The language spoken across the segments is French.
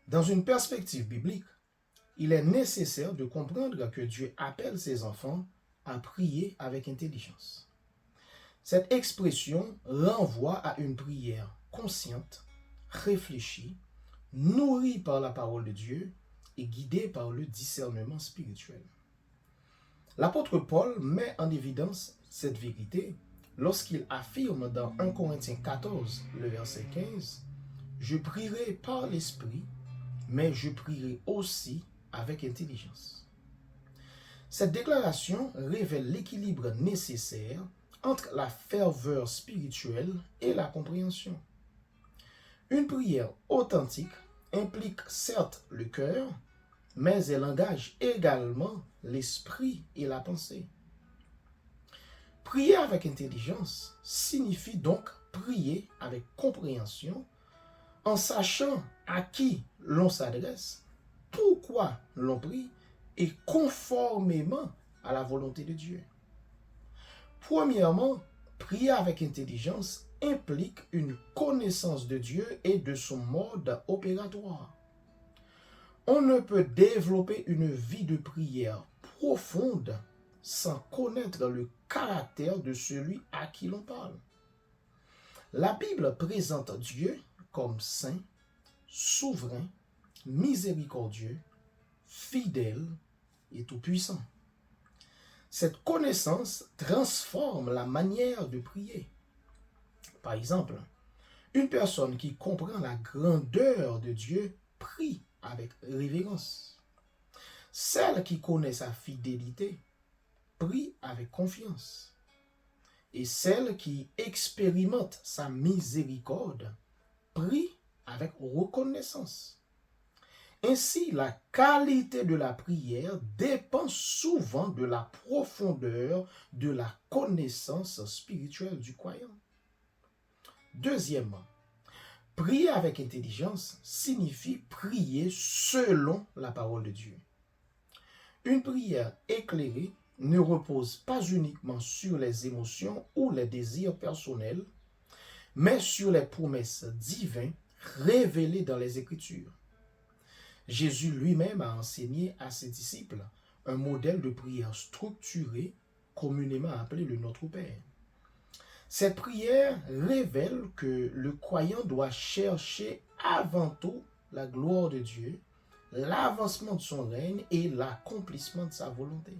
Dans une perspective biblique, il est nécessaire de comprendre que Dieu appelle ses enfants à prier avec intelligence. Cette expression renvoie à une prière consciente, réfléchie, nourrie par la parole de Dieu et guidée par le discernement spirituel. L'apôtre Paul met en évidence cette vérité lorsqu'il affirme dans 1 Corinthiens 14, le verset 15, « Je prierai par l'Esprit, mais je prierai aussi avec intelligence. » Cette déclaration révèle l'équilibre nécessaire entre la ferveur spirituelle et la compréhension. Une prière authentique implique certes le cœur, mais elle engage également l'esprit et la pensée. Prier avec intelligence signifie donc prier avec compréhension, en sachant à qui l'on s'adresse, pourquoi l'on prie et conformément à la volonté de Dieu. Premièrement, prier avec intelligence implique une connaissance de Dieu et de son mode opératoire. On ne peut développer une vie de prière profonde sans connaître le caractère de celui à qui l'on parle. La Bible présente Dieu comme saint, souverain, miséricordieux, fidèle et tout-puissant. Cette connaissance transforme la manière de prier. Par exemple, une personne qui comprend la grandeur de Dieu prie avec révérence. Celle qui connaît sa fidélité prie avec confiance. Et celle qui expérimente sa miséricorde prie avec reconnaissance. Ainsi, la qualité de la prière dépend souvent de la profondeur de la connaissance spirituelle du croyant. Deuxièmement, prier avec intelligence signifie prier selon la parole de Dieu. Une prière éclairée ne repose pas uniquement sur les émotions ou les désirs personnels, mais sur les promesses divines révélées dans les Écritures. Jésus lui-même a enseigné à ses disciples un modèle de prière structurée, communément appelé le Notre Père. Cette prière révèle que le croyant doit chercher avant tout la gloire de Dieu, l'avancement de son règne et l'accomplissement de sa volonté.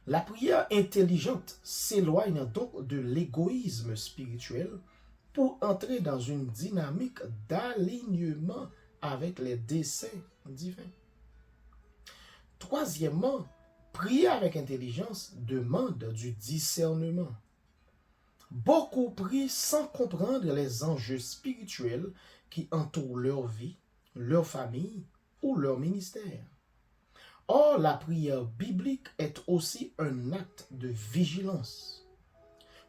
La prière intelligente s'éloigne donc de l'égoïsme spirituel pour entrer dans une dynamique d'alignement avec les desseins divins. Troisièmement, prier avec intelligence demande du discernement. Beaucoup prient sans comprendre les enjeux spirituels qui entourent leur vie, leur famille ou leur ministère. Or, la prière biblique est aussi un acte de vigilance.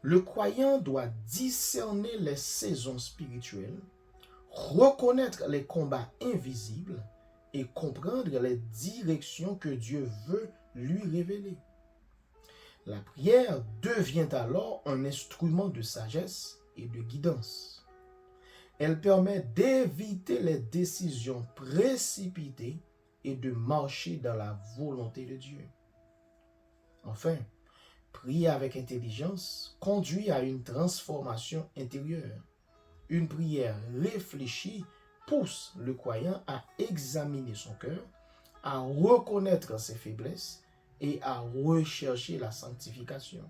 Le croyant doit discerner les saisons spirituelles, reconnaître les combats invisibles et comprendre les directions que Dieu veut lui révéler. La prière devient alors un instrument de sagesse et de guidance. Elle permet d'éviter les décisions précipitées et de marcher dans la volonté de Dieu. Enfin, prier avec intelligence conduit à une transformation intérieure. Une prière réfléchie pousse le croyant à examiner son cœur, à reconnaître ses faiblesses et à rechercher la sanctification.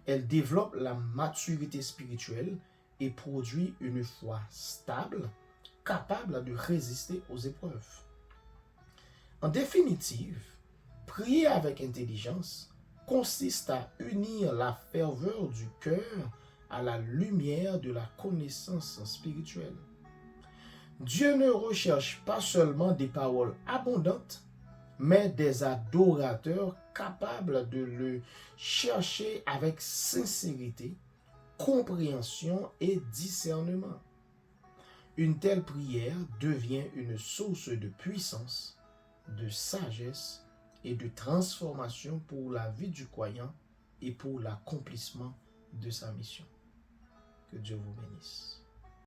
Elle développe la maturité spirituelle et produit une foi stable, capable de résister aux épreuves. En définitive, prier avec intelligence consiste à unir la ferveur du cœur à la lumière de la connaissance spirituelle. Dieu ne recherche pas seulement des paroles abondantes, mais des adorateurs capables de le chercher avec sincérité, compréhension et discernement. Une telle prière devient une source de puissance, de sagesse et de transformation pour la vie du croyant et pour l'accomplissement de sa mission. Que Dieu vous bénisse.